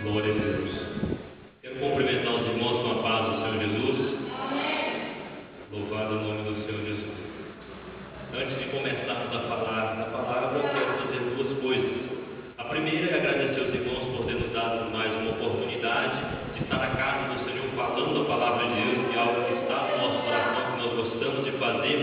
Glória a Deus. Quero cumprimentar os irmãos com a paz do Senhor Jesus. Louvado o nome do Senhor Jesus. Antes de começarmos a palavra, eu quero fazer duas coisas. A primeira é agradecer aos irmãos por ter nos dado mais uma oportunidade de estar na casa do Senhor falando a palavra de Deus, que é algo que está no nosso coração, que nós gostamos de fazer,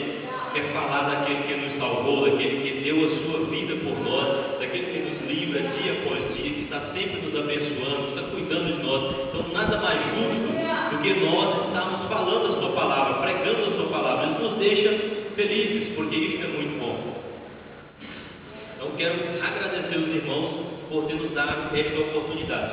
que é falar daquele que nos salvou, daquele que deu a sua vida por nós, daquele que nos livra dia após dia, que está sempre nos abençoando, está cuidando de nós. Então nada mais justo do que nós estarmos falando a sua palavra, pregando a sua palavra. Isso nos deixa felizes, porque isso é muito bom. Então quero agradecer os irmãos por ter nos dado esta oportunidade.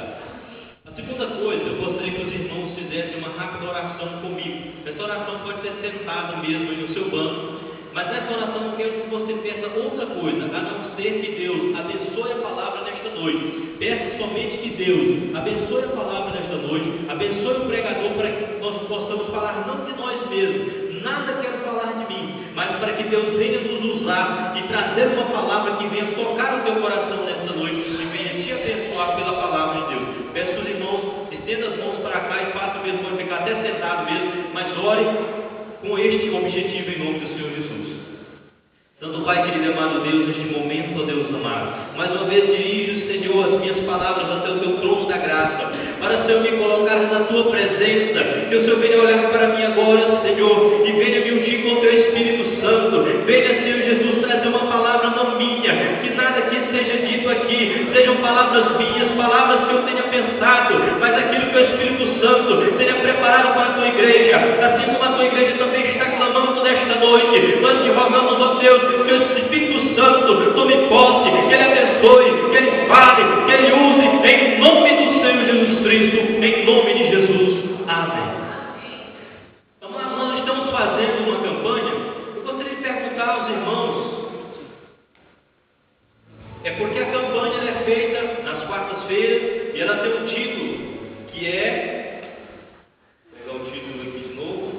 A segunda coisa, eu gostaria que os irmãos fizessem uma rápida oração comigo. Essa oração pode ser sentada mesmo aí no seu banco, mas nessa oração eu quero que você peça outra coisa, a não ser que Deus abençoe a palavra nesta noite. Peça somente que Deus abençoe a palavra nesta noite, abençoe o pregador para que nós possamos falar não de nós mesmos, nada quero falar de mim, mas para que Deus venha nos usar e trazer uma palavra que venha tocar o teu coração nesta noite e venha te abençoar pela palavra de Deus. Peço que os irmãos estendam as mãos para cá e façam mesmo, pode ficar até sentado mesmo, mas ore com este objetivo em nome do Senhor Jesus. Santo Pai, querido e amado Deus, neste momento, ó Deus amado, mais uma vez dirijo, Senhor, as minhas palavras até o teu trono da graça, para, Senhor, me colocar na tua presença, que o Senhor venha olhar para mim agora, Senhor, e venha me ungir com o teu Espírito Santo, venha, Senhor Jesus, trazer uma palavra não minha, que nada que seja dito aqui sejam palavras minhas, palavras que eu tenha pensado, mas aquilo que o Espírito Santo tenha preparado para a tua igreja, assim como a tua igreja também está clamando nesta noite. Nós te rogamos, ó Deus, que o Espírito Santo tome posse, que Ele abençoe, que Ele fale, que Ele use, em nome do Senhor Jesus Cristo, em nome de Jesus. Amém. Amados, nós estamos fazendo uma campanha. Eu gostaria de perguntar aos irmãos, é porque a campanha ela é feita nas quartas-feiras e ela tem um título que é, vou pegar o título aqui de novo,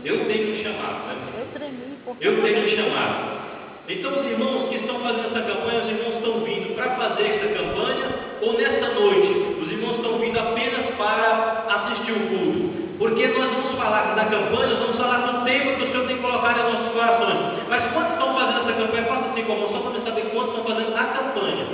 Eu Tenho um Chamado, né? Eu tenho um chamado. Então os irmãos que estão fazendo essa campanha, os irmãos estão vindo para fazer essa campanha, ou nessa noite, os irmãos estão vindo apenas para assistir o culto? Porque nós vamos falar da campanha, nós vamos falar do tema que o Senhor tem colocado em nossos corações. Mas quantos estão fazendo essa campanha? Faça assim com a mão, só para saber quantos estão fazendo a campanha.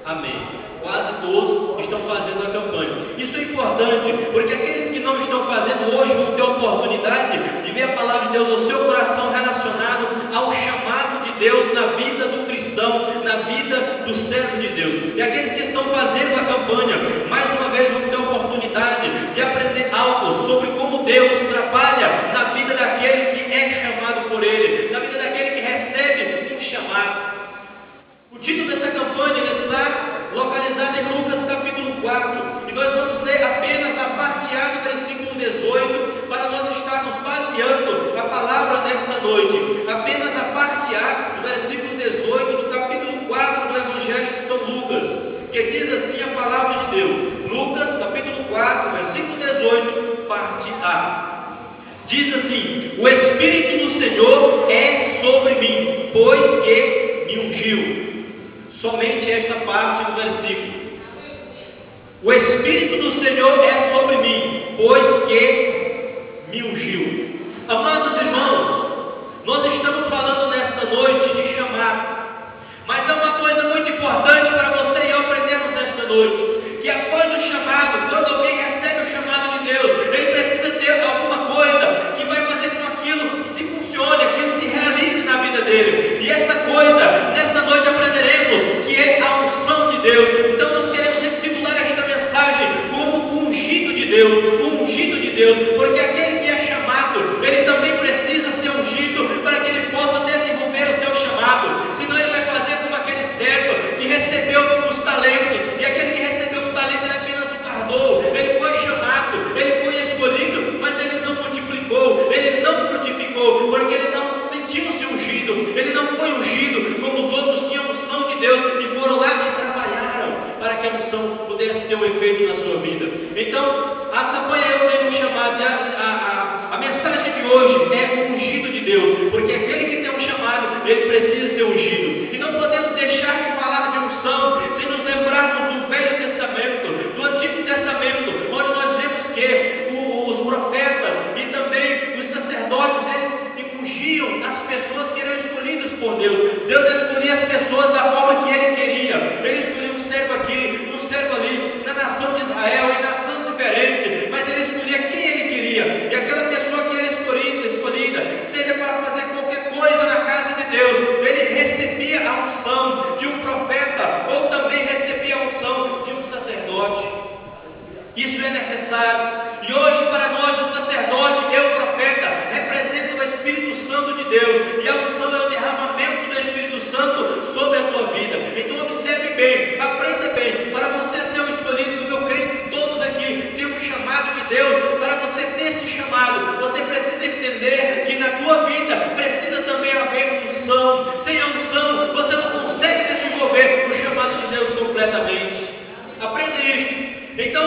Amém. Quase todos estão fazendo a campanha. Isso é importante, porque aqueles que não estão fazendo hoje vão ter a oportunidade de ver a palavra de Deus no seu coração relacionado ao chamado de Deus na vida do cristão, na vida do servo de Deus. E aqueles que estão fazendo a campanha, mais uma vez vão ter a oportunidade de aprender algo sobre como Deus trabalha na vida daquele que é chamado por Ele, na vida daquele que recebe um chamado. O título dessa campanha está localizado em Lucas capítulo 4, e nós vamos ler apenas a parte A do versículo 18, para nós estarmos baseando a palavra desta noite. Apenas a parte A do versículo 18 do capítulo 4 do Evangelho de São Lucas, que diz assim a palavra de Deus. Lucas capítulo 4, versículo 18, parte A. Diz assim: O Espírito do Senhor é sobre mim, pois que me ungiu. Somente esta parte do versículo. O Espírito do Senhor é sobre mim, pois que me ungiu. Amados irmãos, nós estamos falando nesta noite de chamado. Mas é uma coisa muito importante para você e eu aprendermos nesta noite, que após o chamado, quando alguém recebe o chamado de Deus, ele precisa ter alguma coisa que vai fazer com que aquilo se funcione, aquilo se realize na vida dele. E essa coisa, nesta noite aprenderemos que é a unção de Deus. Então nós queremos intitular esta mensagem como o ungido de Deus, o ungido de Deus, porque aquele que é chamado, ele também precisa ser ungido para que ele possa desenvolver o seu chamado. Senão ele vai fazer como aquele servo que recebeu os talentos, e aquele que recebeu os talentos ele apenas o guardou. Ele foi chamado, ele foi escolhido, mas ele não multiplicou, ele não frutificou, porque ele não sentiu-se ungido, ele não foi ungido como todos tinham unção de Deus e foram lá e trabalharam para que a unção pudesse ter um efeito na sua vida. Então, a campanha Eu Tenho um Chamado, a mensagem de hoje é o ungido de Deus, porque aquele que tem um chamado, ele precisa ser ungido. E não podemos deixar de falar por Deus. Deus escolhia as pessoas da forma que Ele queria. Ele escolhia um servo aqui, um servo ali, na nação de Israel, em nações diferentes, mas Ele escolhia quem Ele queria. E aquela pessoa que era escolhida, seja para fazer qualquer coisa na casa de Deus, ele recebia a unção de um profeta, ou também recebia a unção de um sacerdote. Isso é necessário. E hoje para nós o sacerdote e o profeta representam o Espírito Santo de Deus. E a unção é o derramamento do Espírito Santo sobre a tua vida. Então observe bem, aprenda bem. Para você ser um escolhido, como eu creio que todos aqui têm um chamado de Deus. Para você ter esse chamado, você precisa entender que na tua vida precisa também haver unção. Sem a unção, você não consegue desenvolver o chamado de Deus completamente. Aprenda isso. Então,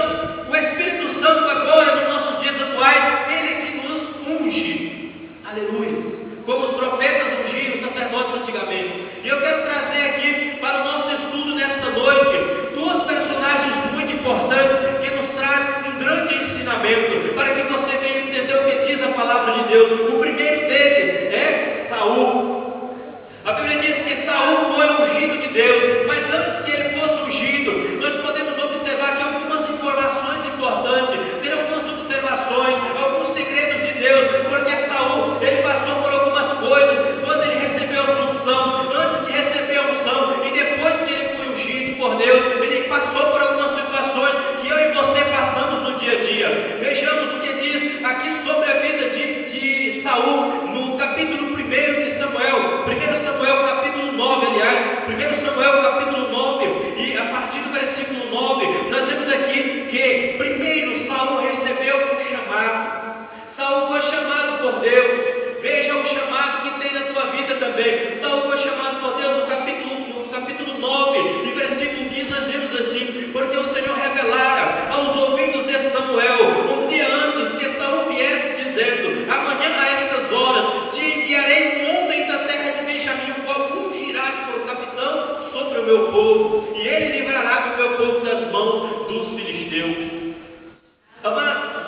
o Espírito Santo agora, nos nossos dias atuais, Ele é que nos unge. Aleluia. Como os profetas ungiam os sacerdotes antigamente. E eu quero trazer aqui para o nosso estudo nesta noite duas personagens muito importantes que nos trazem um grande ensinamento para que você venha entender o que diz a palavra de Deus. O primeiro deles é Saul. A Bíblia diz que Saul foi ungido de Deus, mas antes que ele fosse ungido, nós podemos observar que algumas informações importantes, ter algumas observações, alguns segredos de Deus, porque Saul, ele passou por algumas coisas, quando ele recebeu a unção, antes de receber a unção, e depois que ele foi ungido por Deus, ele passou por algumas situações que eu e você passamos no dia a dia. Vejamos o que diz aqui sobre a vida de Saul, no capítulo 1 de Samuel, 1 Samuel capítulo 9, aliás, 1 Samuel capítulo 9, e a partir do versículo 9, nós vemos aqui que primeiro Saul recebeu um chamado. Saul foi chamado por Deus. Veja o chamado que tem na tua vida também. Saul foi chamado por Deus no capítulo 9, e versículo 15, nós vemos assim: porque o Senhor revelara aos ouvidos de Samuel, um dia antes que Saul viesse, dizendo: amanhã a estas horas te enviarei um homem da terra de Benjamim, o qual ungirá por capitão sobre o meu povo, e ele livrará o meu povo das mãos dos filisteus. Amado,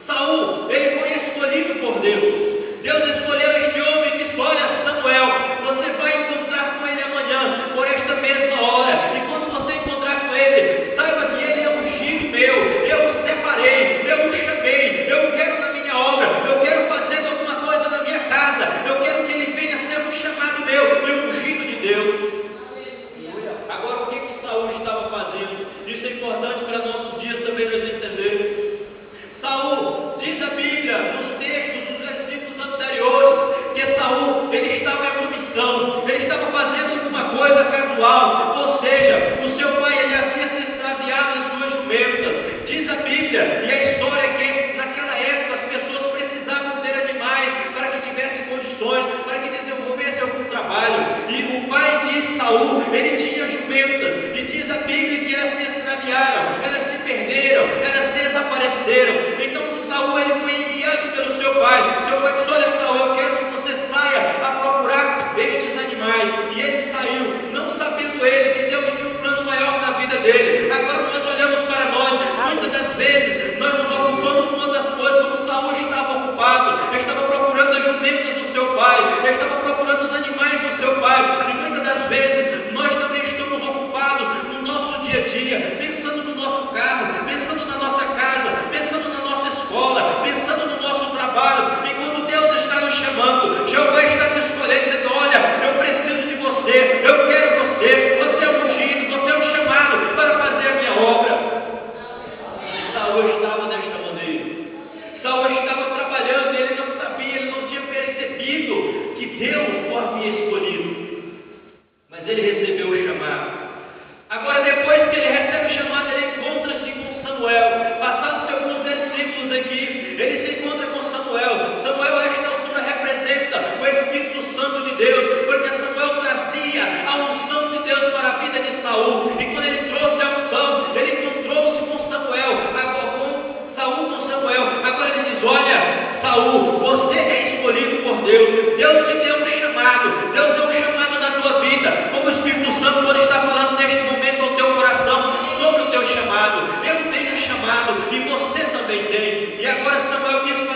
Saul, ele foi escolhido por Deus. Deus escolheu este homem e disse: olha, Samuel, você vai encontrar com ele amanhã, por esta mesma hora. E quando você encontrar com ele, saiba que ele é um ungido meu. Eu o separei, eu o chamei, eu o quero na minha obra, eu quero fazer alguma coisa na minha casa, eu quero que ele venha a ser um chamado meu, um ungido de Deus. Agora, o que Saul estava fazendo? Isso é importante para nossos dias também nós entender. Saul, diz a Bíblia, nos textos, nos versículos anteriores, que Saul, ele estava em uma missão, ele estava fazendo alguma coisa casual, ou seja, o seu pai, ele havia se extraviado em suas jumentas. Diz a Bíblia, e a história é que naquela época as pessoas precisavam ter animais para que tivessem condições, para que desenvolvessem algum trabalho. E o pai de Saul, ele tinha jumentas, e diz a Bíblia que elas se extraviaram, elas se perderam, elas desapareceram. Então Saul, ele foi enviado pelo seu pai. Seu pai disse: olha, Saul, eu quero que você saia a procurar estes animais. E ele saiu, não sabendo ele que Deus tinha um plano maior na vida dele. Agora nós olhamos para nós, muitas das vezes nós nos ocupamos com outras coisas, como Saul estava ocupado. Ele estava procurando as jumentas do seu pai, ele estava procurando os animais do seu pai. E muitas das vezes nós também estamos ocupados no nosso dia a dia, pensando no nosso carro, pensando na nossa casa, pensando na nossa escola, pensando no nosso trabalho. E quando Deus está nos chamando, Jeová está nos escolhendo, dizendo: olha, eu preciso de você, eu quero você, você é um ungido, você é um chamado para fazer a minha obra. E Saul estava desta maneira. Saul estava trabalhando, e ele não sabia, ele não tinha percebido que Deus o havia escolhido. Mas ele recebeu o chamado. Agora, depois que ele recebe o chamado, ele encontra-se com Samuel. Passados alguns versículos aqui, ele se encontra com Samuel. Samuel, a esta altura, representa o Espírito Santo de Deus, porque Samuel trazia a unção de Deus para a vida de Saul. E quando ele trouxe a unção, ele encontrou-se com Samuel, com Saul com Samuel. Agora ele diz: olha, Saul, você é escolhido por Deus. Deus te deu um chamado. Deus deu um chamado na tua vida. Como o Espírito Santo pode estar falando neste momento ao teu coração sobre o teu chamado. Eu tenho um chamado e você também tem. E agora Samuel diz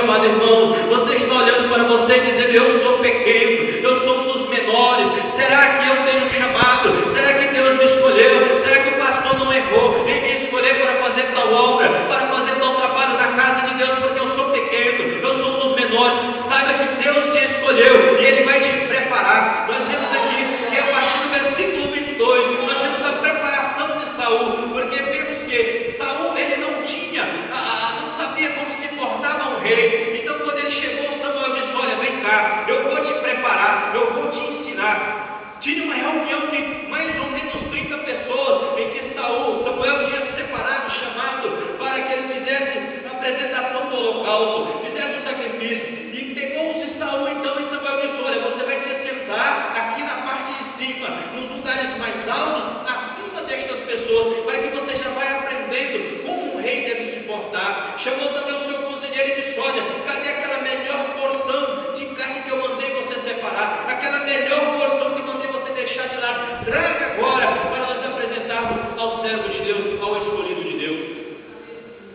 amado irmão, você está olhando para você e dizendo: eu sou pequeno, eu sou um dos menores. Será que eu tenho um chamado? Será que Deus me escolheu? Será que o pastor não errou em me escolher para fazer tal obra, para fazer tal trabalho na casa de Deus, porque eu sou pequeno, eu sou um dos menores? Saiba que Deus te escolheu e Ele vai te preparar. Nós vemos aqui que a partir do versículo 22, nós temos a preparação de Saul, porque vemos que Saul, ele não tinha, não sabia como se portava um rei. Então quando ele chegou, Samuel disse: olha, vem cá, eu vou te preparar, eu vou te ensinar. Tinha uma reunião de mais ou menos 30 pessoas em que Samuel tinha separado, chamado para que ele fizesse a apresentação do holocausto, fizesse o sacrifício. E pegou-se Saul então, e Samuel disse: olha, você vai se sentar aqui na parte de cima, nos lugares mais altos, acima destas pessoas, para que você já vai aprendendo como um rei deve se portar. Chamou também o seu conselheiro e disse: olha, cadê aquela melhor porção de carne que eu mandei você separar? Aquela melhor porção que mandei você deixar de lado. Traga agora para nós apresentarmos ao servo de Deus, ao escolhido de Deus.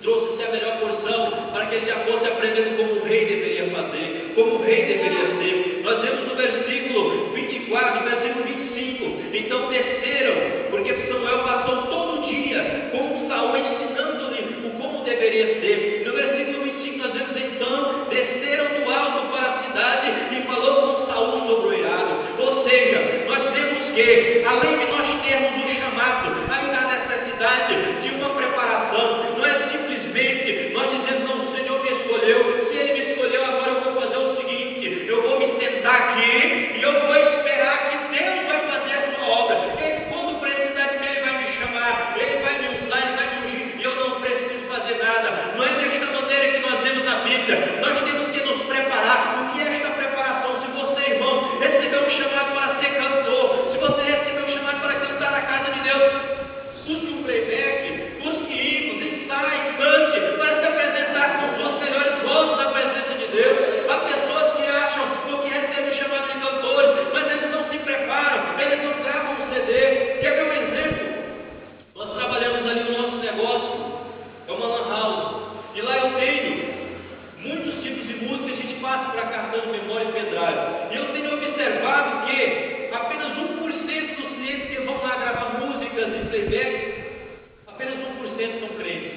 Trouxe-se a melhor porção para que ele já fosse aprendendo como o rei deveria fazer, como o rei deveria ser. Nós vemos no versículo 24, versículo 25. Então desceram, porque Samuel passou todo o dia com Saul ensinando-lhe o como deveria ser. No versículo 25 nós vemos: então desceram do alto para a cidade e falou com Saul sobre o eirado. Ou seja, nós vemos que, além de nós termos um chamado, ainda há necessidade de uma preparação. Não é simplesmente nós dizemos: não, o Senhor me escolheu, se Ele me escolheu, agora eu vou fazer o seguinte: eu vou me sentar aqui e eu vou esperar que Deus vai fazer a sua obra. Ele, quando precisar de mim, Ele vai me chamar, Ele vai me usar, Ele vai me ungir, e eu não preciso fazer nada. Não é desta maneira que nós vemos a Bíblia. Nós temos que nos preparar. O que é esta preparação? Se você, irmão, recebeu um chamado para ser cantor, se você recebeu um chamado para cantar na casa de Deus, busque um playback, busque hinos, ensaie, cante, para se apresentar com os melhores votos da presença de Deus. Há pessoas que acham que recebem o chamado de cantores, mas eles não se preparam, eles não gravam um CD. Quer ver um exemplo? Nós trabalhamos ali no nosso negócio, é uma lan house, e lá eu tenho muitos tipos de música, a gente passa para cartão de memória e pendrive. E eu tenho observado que apenas 1% dos clientes que vão lá gravar músicas e playback, apenas 1% são crentes.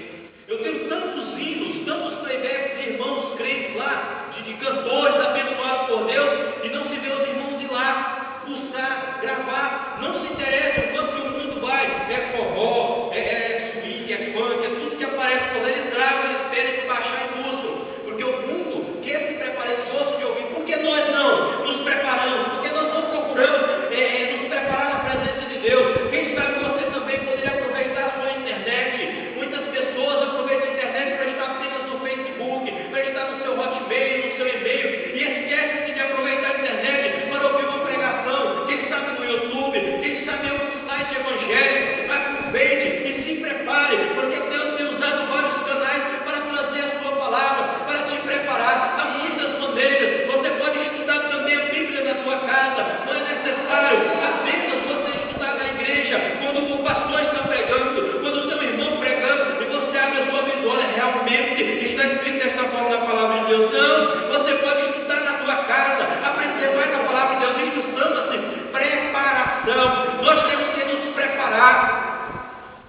Eu tenho tantos hinos, tantos playbacks de irmãos crentes lá, de cantores abençoados por Deus, e não se vê os irmãos ir lá buscar, gravar. Não se interessa o quanto que o mundo vai, é forró, é swing, é funk, é tudo que aparece por lá, eles gravam, eles esperam baixar e buscam. Porque o mundo quer se preparar, eles gostam de ouvir. Por que nós não nos preparamos? Porque nós não procuramos nos preparar na presença de Deus. Quem sabe você também poderia aproveitar a sua internet. Muitas pessoas aproveitam a internet para estar apenas no Facebook, para estar no seu Hotmail, no seu e-mail, e esquecem de aproveitar a internet para ouvir uma pregação. Quem sabe no YouTube, quem sabe em algum site evangélico. Aproveite e se prepare, porque Deus tem usado vários canais para trazer a sua palavra, para te preparar. Há muitas maneiras. Você pode estudar também a Bíblia na sua casa. Não é necessário apenas você estudar na igreja, quando o pastor está pregando, quando o seu irmão pregando, e você abre a sua Bíblia. Olha, realmente está escrito desta forma na palavra de Deus. Não, você pode estudar na sua casa, aprender mais a palavra de Deus. Isso chama-se preparação. Nós temos que nos preparar.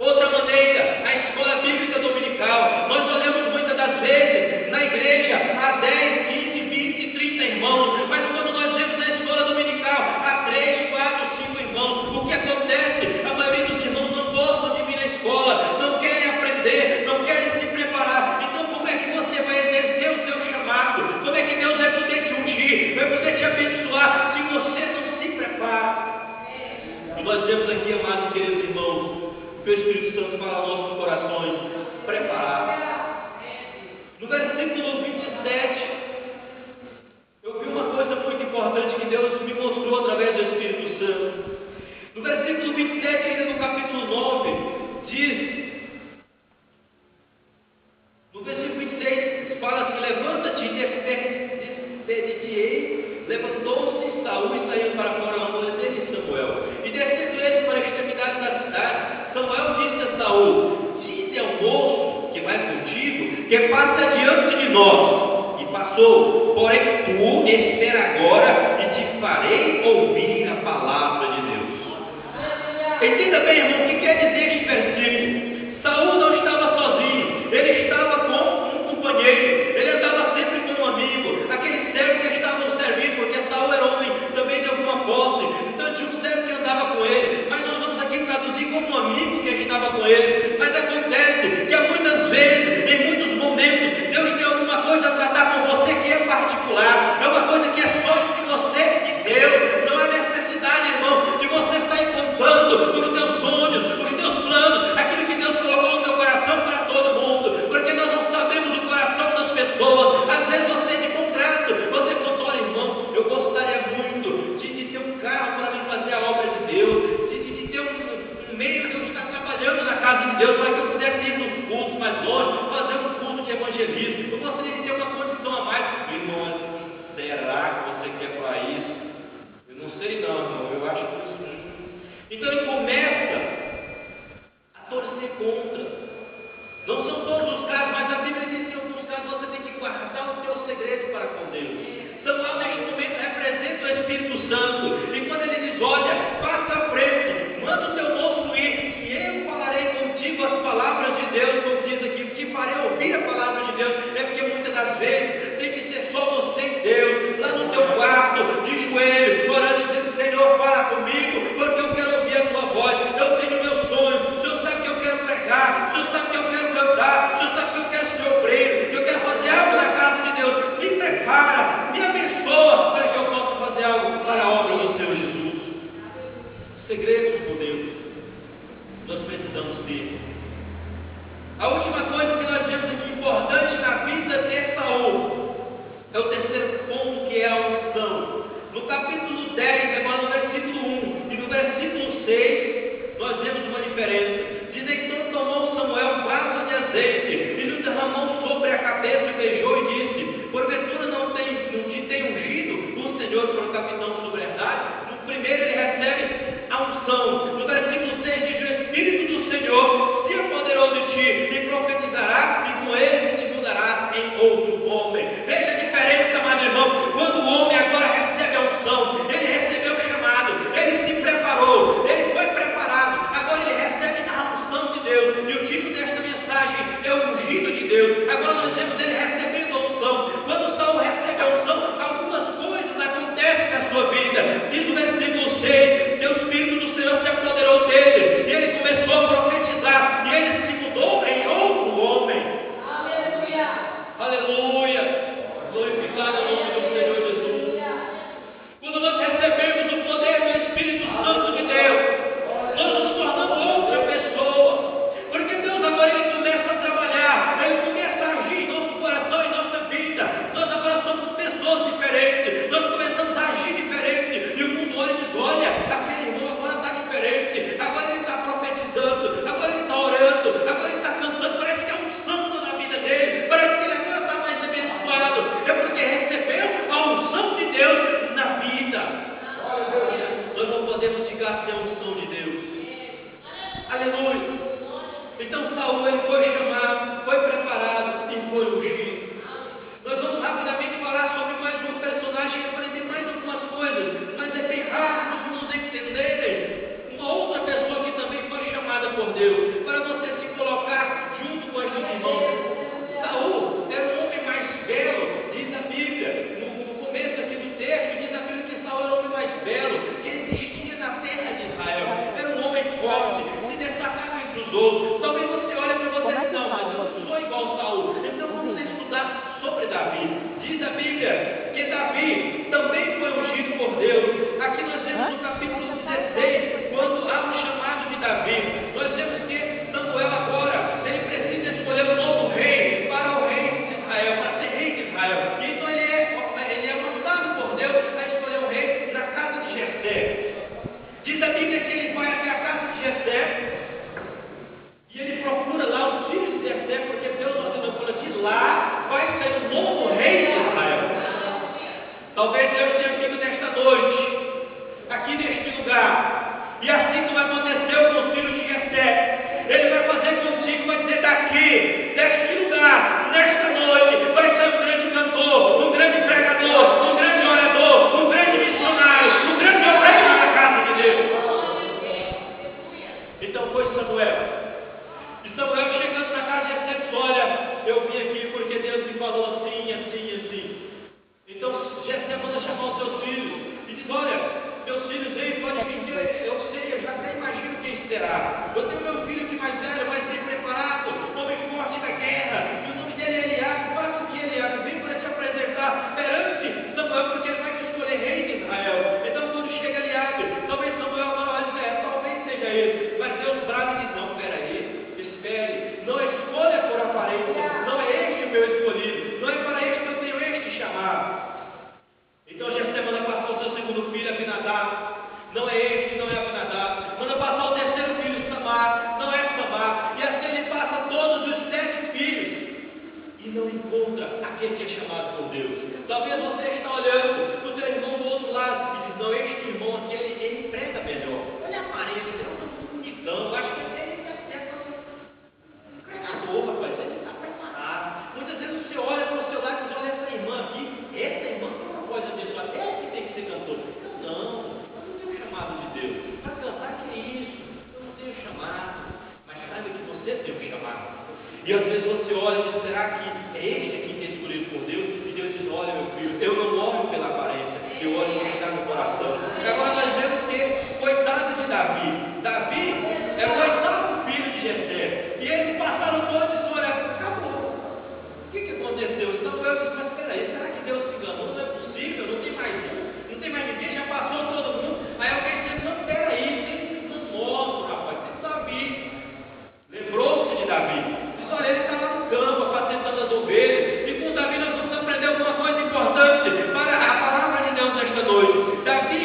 Outra maneira, a escola bíblica dominical. Nós olhamos muitas das vezes na igreja há 10, 15, 20, 30 irmãos, mas quando nós vemos na escola dominical há 3, 4, 5 irmãos, o que acontece? A maioria dos irmãos não gostam de vir na escola, não querem aprender, não querem se preparar. Então como é que você vai exercer o seu chamado? Como é que Deus vai poder te ungir, vai poder te abençoar, se você não se prepara? E nós temos aqui, amados e queridos irmãos, que o Espírito Santo fala aos nossos corações: preparar. No versículo 27, eu vi uma coisa muito importante que Deus me mostrou através do Espírito Santo. No versículo 27, ainda no capítulo 9, diz, no versículo 26, fala assim: levanta-te e despedir-te-ei. Levantou-se Saul e saiu para fora ao amanhecer de Samuel. E descendo ele para a extremidade da cidade, Samuel disse a Saul: dize ao moço que vai contigo, que passa diante de nós. E passou, porém tu espera agora e te farei ouvir a palavra de Deus. Entenda bem, irmão, o que quer dizer este versículo? Saul não estava sozinho, ele estava com um companheiro, ele andava sempre com um amigo, aquele servo que estava no serviço, porque Saul era homem também de alguma posse, então tinha um servo que andava com ele, mas nós vamos aqui traduzir como um amigo que estava com ele. Mas acontece que há muitas vezes, em muitos momentos, Deus tem alguma coisa a tratar com você que é particular, é uma coisa que é só entre você e Deus. Não há necessidade, irmão, de você sair contando os teus sonhos, os teus planos, aquilo que Deus colocou no teu coração para todo mundo, porque nós não sabemos o coração das pessoas. Às vezes você é de contrato, você conta: olha, irmão, eu gostaria muito de ter um carro para mim fazer a obra de Deus, de ter um meio de eu estar trabalhando na casa de Deus, para que eu pudesse ir nos cultos mais longe, fazer um culto de evangelismo. Eu gostaria de ter uma condição a mais. Irmão, será que você quer para isso? Eu não sei não, irmão, eu acho que sim. Então ele começa a torcer contra. Não são todos os casos, mas a Bíblia diz que em alguns casos você tem que guardar o teu segredo para com Deus. Samuel neste momento representa o Espírito Santo, e quando ele diz: olha, passa à frente, manda o teu moço ir, e eu falarei contigo as palavras de Deus, como diz aqui, te farei ouvir a palavra de Deus. É porque muitas das vezes tem que ser só você e Deus, lá no teu quarto, de joelho, orando e dizendo: Senhor, fala comigo, porque eu quero ouvir a tua voz, eu tenho meu sonho, o Senhor sabe que eu quero pregar, o Senhor sabe que eu quero cantar, o Senhor sabe que eu quero ser obreiro, que eu quero fazer algo na casa de Deus. Me prepara, me abençoa, para que eu possa fazer algo para a obra do Senhor Jesus. Segredos com Deus nós precisamos ter. A última coisa que nós vemos aqui importante na vida de Saul é o terceiro ponto, que é a unção. No capítulo 10, agora no versículo 1 e no versículo 6, nós vemos uma diferença. Diz: então tomou Samuel um vaso de azeite e lhe derramou sobre a cabeça, beijou e disse: porventura não te tem ungido o Senhor para o capitão sobre a herdade? No primeiro ele recebe a unção. No versículo 6 diz: o Espírito do Senhor se apoderou de ti e profetizará, e com ele te mudarás em outro homem. Veja a diferença, meu irmão. Quando o homem agora recebe a unção, ele recebeu o chamado, ele se preparou, ele foi preparado, agora ele recebe a unção de Deus. E o título desta mensagem é o ungido de Deus. Agora nós vemos ele recebendo a unção. Quando Saul recebe a unção, algumas coisas acontecem na sua vida. Diz o versículo 6: o Espírito do Senhor se apoderou dele, e ele começou a profetizar, e ele se mudou em outro homem. Aleluia! Aleluia! Glorificado o nome do Senhor Jesus. Quando nós recebemos o poder do Espírito Santo de Deus, nós nos tornamos outra pessoa, porque Deus agora ele começa a trabalhar, ele começa a agir em nosso coração, em nossa vida. Nós agora somos pessoas diferentes, nós começamos a agir diferente, e o mundo olha e diz: olha, aquele irmão agora está diferente, agora ele está profetizando, agora ele está orando, agora ele está cantando, parece que é um santo na vida dele, parece que ele agora está mais abençoado. É porque recebeu a unção de Deus na vida. Nós não podemos ficar sem a unção de Deus. Aleluia. Então Saul ele foi chamado, foi preparado e foi ungido. Nós vamos rapidamente falar sobre mais um personagem e aprender mais algumas coisas, mas é bem raro os irmãos entenderem uma outra pessoa que também foi chamada por Deus, para você se colocar junto com esses irmãos. Saul era o homem mais belo, diz a Bíblia, no começo aqui do texto, diz a Bíblia que Saul era o homem mais belo que existia na terra de Israel. Era um homem forte, se destacava entre os outros. Talvez você olhe para você e diz: não, mas eu não sou igual a Saul. Então vamos estudar sobre Davi. Diz a Bíblia que Davi também foi ungido por Deus. Aqui nós vemos no capítulo 16, quando há um chamado de Davi, nós vemos que Samuel agora, ele precisa escolher um novo rei para o rei de Israel, para ser rei de Israel. Então ele é mandado por Deus a escolher um rei na casa de Jessé. Diz a Bíblia que ele vai até a casa de Jessé e ele procura lá os filhos de Jessé, porque Deus ordenou que lá vai ser o novo rei de Israel. Talvez Deus tenha vindo nesta noite, aqui neste lugar, e assim como aconteceu com os filhos de Jessé, ele vai fazer contigo, vai dizer: daqui, deste lugar, nesta noite, vai ser um grande cantor, um será? Eu tenho meu filho que mais velho, vai ser preparado, homem forte da guerra, e o nome dele é Eliabe. Faça o que Eliabe vem para te apresentar perante Samuel, porque ele vai te escolher rei de Israel. Então quando chega Eliabe, talvez Samuel não olhe e diz, talvez seja ele, mas Deus brava e diz, não, peraí, espere, não escolha por aparência, não é este o meu escolhido, não é para este que eu tenho este chamado. Então Jessé manda passar o seu segundo filho, Abinadab. Não é este, não é Abinadab. Manda passar o terceiro filho, Samar. Não é Samar. E assim ele passa todos os 7 filhos. E não encontra aquele que é chamado por Deus. Talvez você está olhando o teu irmão do outro lado e diz, não, este irmão aqui, ele emprega melhor. Olha a aparência, ele é um bonitão. Acho que ele é um pregador, rapaz. Ele está preparado. Muitas vezes você olha para o seu lado e diz, olha essa irmã aqui. Essa irmã tem uma coisa abençoada. Ela que tem que ser cantor. Não. De Deus, para cantar, que é isso? Eu não tenho chamado, mas saiba que você tem um chamado. E às vezes você olha e diz, será que é este aqui que é escolhido por Deus? E Deus diz, olha meu filho, eu não olho pela aparência, eu olho no que está no coração. Agora nós vemos que, coitado de Davi, Davi é o 8º filho de Jessé, e eles passaram todos e olha, acabou. O que aconteceu? Então eu disse, mas peraí, será que Deus se enganou? Não é possível, não tem mais um, não tem mais ninguém, já passou todo mundo. Aí alguém disse, não, peraí, tem um modo, rapaz, tem Davi. Lembrou-se de Davi. Diz, olha, ele está lá no campo, apacentando as ovelhas. E com Davi nós vamos aprender alguma coisa importante para a palavra de Deus nesta noite. Davi,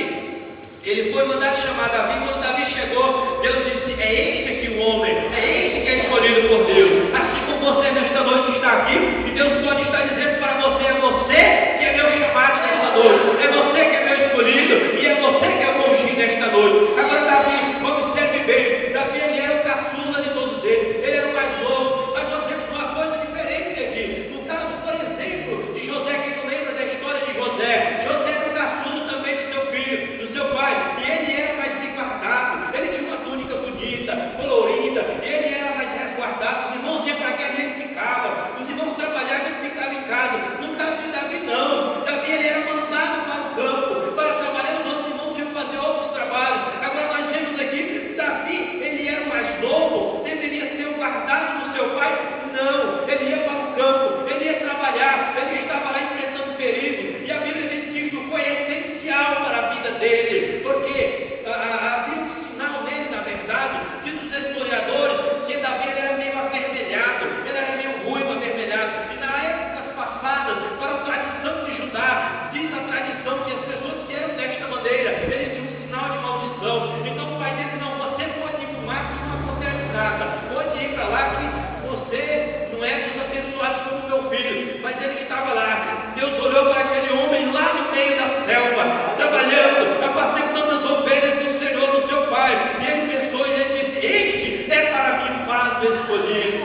ele foi mandar chamar Davi. Quando Davi chegou, Deus disse, é este aqui o homem, é este que é escolhido por Deus. Assim como você nesta noite está aqui, e Deus pode estar dizendo para você, é você que é meu chamado nesta noite, é você que é meu escolhido, e é você que é o ungido nesta noite. Agora Davi, observe bem, Davi ele era o caçula de todos eles, ele era o mais novo, mas nós temos uma coisa diferente aqui. No caso, por exemplo, de José, quem não lembra da história de José? José era o caçula também do seu filho, do seu pai, e ele era mais resguardado, ele tinha uma túnica bonita, colorida, ele era mais resguardado. Os irmãos iam para a guerra e ele ficava, os irmãos trabalhavam e ele ficava em casa. No caso de Davi, não. Davi ele era mandado para o campo, para trabalhar, os outros irmãos iam fazer outros trabalhos. Agora nós vemos aqui, Davi, ele era o mais novo, deveria ser o guardado do seu pai. Não, ele ia para o campo, ele ia trabalhar, ele estava lá enfrentando perigo. E a Bíblia diz que isso foi essencial para a vida dele, porque havia um sinal nele, na verdade, diz os historiadores, que Davi ele era meio avermelhado, ele era meio ruivo, avermelhado. E na época passada, para a tradição de Judá, diz a tradição que as pessoas que eram desta maneira, eles tinham um sinal de maldição. Então o pai disse, não, você pode ir para o mar, que não acontece nada, pode ir para lá, que você não é dos abençoados como meu filho. Mas ele estava lá, Deus olhou para aquele homem lá no meio da selva, trabalhando, apacentando as ovelhas do Senhor, do seu pai, e ele pensou, e ele disse, este é para mim vaso escolhido.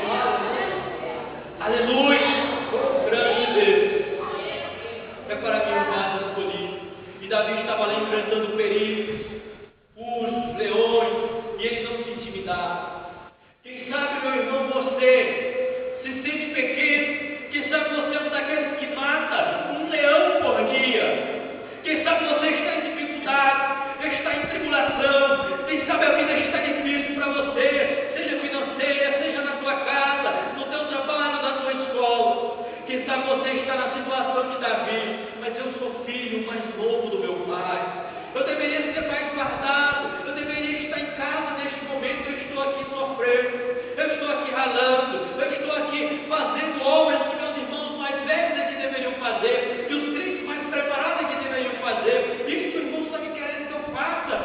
Aleluia, grande Deus, é para mim um vaso escolhido. E Davi estava lá enfrentando perigos, ursos, leões, e ele não se intimidava. Quem sabe, meu irmão, você se sente pequeno. Quem sabe você é um daqueles que mata um leão por dia. Quem sabe você está em dificuldade, está em tribulação. Quem sabe a vida está difícil para você, seja financeira, seja na tua casa, no teu trabalho, na tua escola. Quem sabe você está na situação de Davi, mas eu sou filho mais novo do meu pai. Eu deveria ser mais guardado, eu deveria estar em casa neste momento. Eu estou aqui sofrendo, eu estou aqui ralando, eu estou aqui fazendo obras que meus irmãos mais velhos é que deveriam fazer, que os crentes mais preparados é que deveriam fazer. Isso que o irmão está me querendo que eu faça,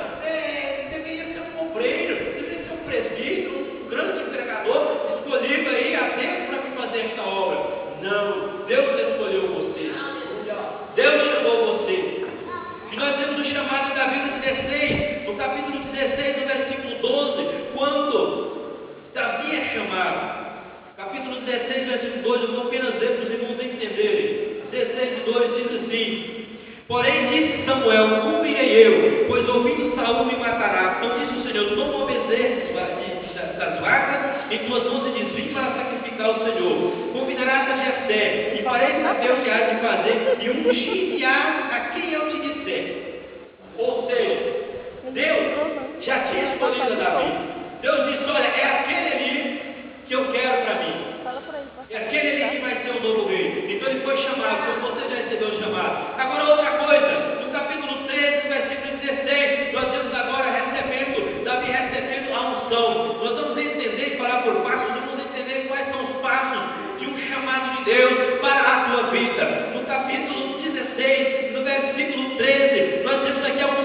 deveria ser um obreiro, deveria ser um presbítero, um grande entregador, escolhido aí a Deus para me fazer esta obra. Não, Deus escolheu você, Deus chamou você. E nós temos o chamado de Davi no 16, no capítulo 16, no versículo 12, quando Davi é chamado. Capítulo 16, versículo 2, eu vou apenas ler para os irmãos entenderem. 16, 2 diz assim: porém disse Samuel, como irei eu, pois ouvindo Saul me matará. Então disse o Senhor, toma o bezerro das vacas em tuas mãos e diz, vim para sacrificar ao Senhor. Convidarás a Jessé, e farei saber o que há de fazer, e ungir-te-á a quem eu te disser. Ou seja, Deus já tinha escolhido a Davi.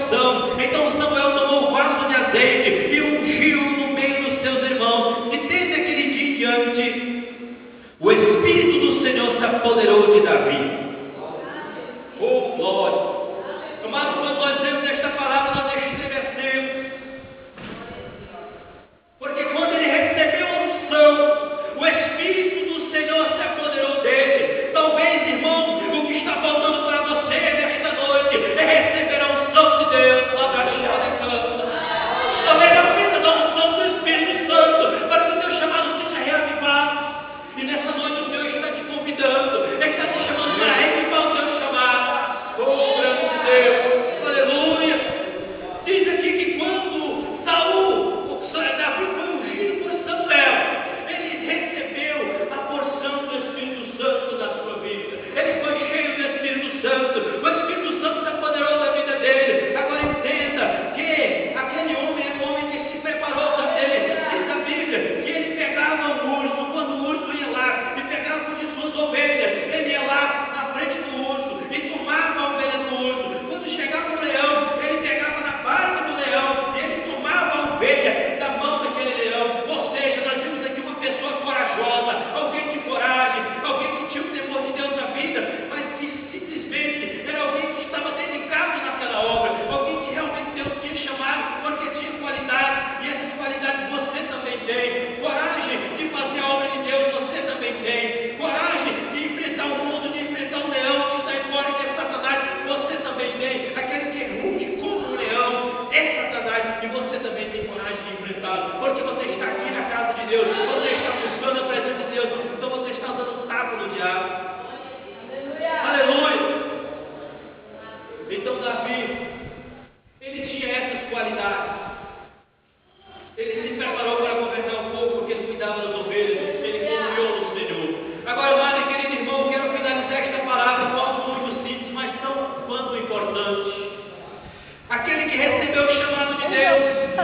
unção. Então Samuel tomou um vaso de azeite e ungiu no meio dos seus irmãos. E desde aquele dia em diante, o Espírito do Senhor se apoderou de Davi. Oh, glória! Mas quando nós vemos esta palavra, nós estremecemos. Porque quando ele recebeu a unção, o Espírito do Senhor se apoderou dele. Talvez, irmão, o que está faltando para você nesta noite é receber a unção de Deus lá da chave de canto. Talvez apenas a unção do Espírito Santo para que o teu chamado seja reavivado. E nessa noite o Deus está te convidando, Ele está te chamando para reavivar o teu chamado. Oh, grande Deus, aleluia. Diz aqui que quando Davi foi ungido por Samuel, ele recebeu a porção do Espírito Santo na sua vida. Ele foi cheio do Espírito Santo. O Espírito Santo se apoderou da vida dele. Agora entenda que aquele homem é um homem que se preparou também. Diz a Bíblia que ele pegava o urso, quando o urso ia lá e pegava com de suas ovelhas, ele ia lá na frente do urso e tomava a ovelha do urso. Quando chegava o leão, ele pegava na barba do leão e ele tomava a ovelha da mão daquele leão. Ou seja, nós vimos aqui uma pessoa corajosa, alguém de coragem, alguém que tinha o temor de Deus na vida, mas que simplesmente era alguém que estava dedicado naquela obra, alguém que realmente Deus tinha chamado porque tinha qualidade, e essas qualidades você também tem. Coragem de fazer a obra de Deus você também tem. Coragem de enfrentar o mundo, de enfrentar o leão que está embora, que é Satanás, você também tem. Aquele que ruge como um leão é Satanás, e você também tem coragem de enfrentá-lo, porque você está aqui na casa de Deus, você está buscando a presença de Deus, então você está dando um tapa no diabo. Aleluia! Então Davi, ele tinha essas qualidades. Ele se preparou para governar o povo, porque ele cuidava das ovelhas, ele confiou no Senhor. Agora, amado e querido irmão, eu quero finalizar esta palavra com algo muito simples, mas tão quanto importante. Aquele que recebeu o chamado de Deus,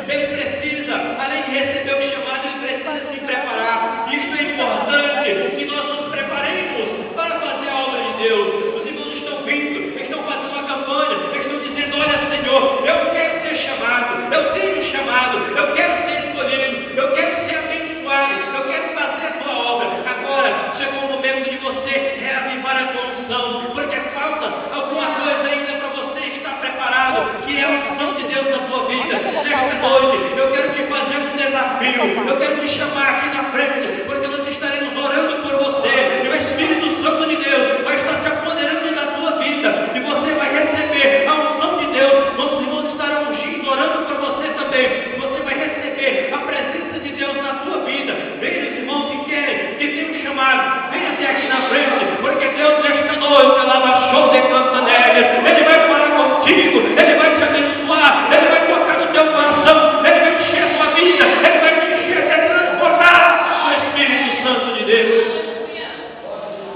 ele precisa, além de receber o chamado, ele precisa se preparar. Isso é importante, que nós nos preparemos para fazer a obra de Deus. Os irmãos estão vindo, eles estão fazendo uma campanha, eles estão dizendo: olha, Senhor, eu quero ser chamado, eu tenho um chamado, eu quero ser escolhido, eu quero ser abençoado, eu quero fazer a tua obra. Agora chegou o momento de você reavivar a tua unção, porque falta alguma coisa ainda para você estar preparado, que é a unção de Deus na tua vida. Nesta noite eu quero te fazer um desafio, eu quero te chamar aqui na frente, porque nós estaremos orando por você, e o Espírito Santo de Deus vai estar se apoderando da tua vida, e você vai receber a unção de Deus. Nossos irmãos estarão ungindo, orando por você também. Você vai receber a presença de Deus na tua vida. Venha, irmãos que querem, que tem um chamado, venha até aqui na frente, porque Deus nesta noite, ela baixou de Cantanelli, Ele vai falar contigo, Ele vai te abençoar, Ele vai tocar no teu coração, Ele vai encher a tua vida, Ele vai te encher até transformar o Espírito Santo de Deus.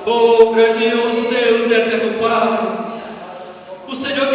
Oh, grandioso Deus, eterno Pai, o Senhor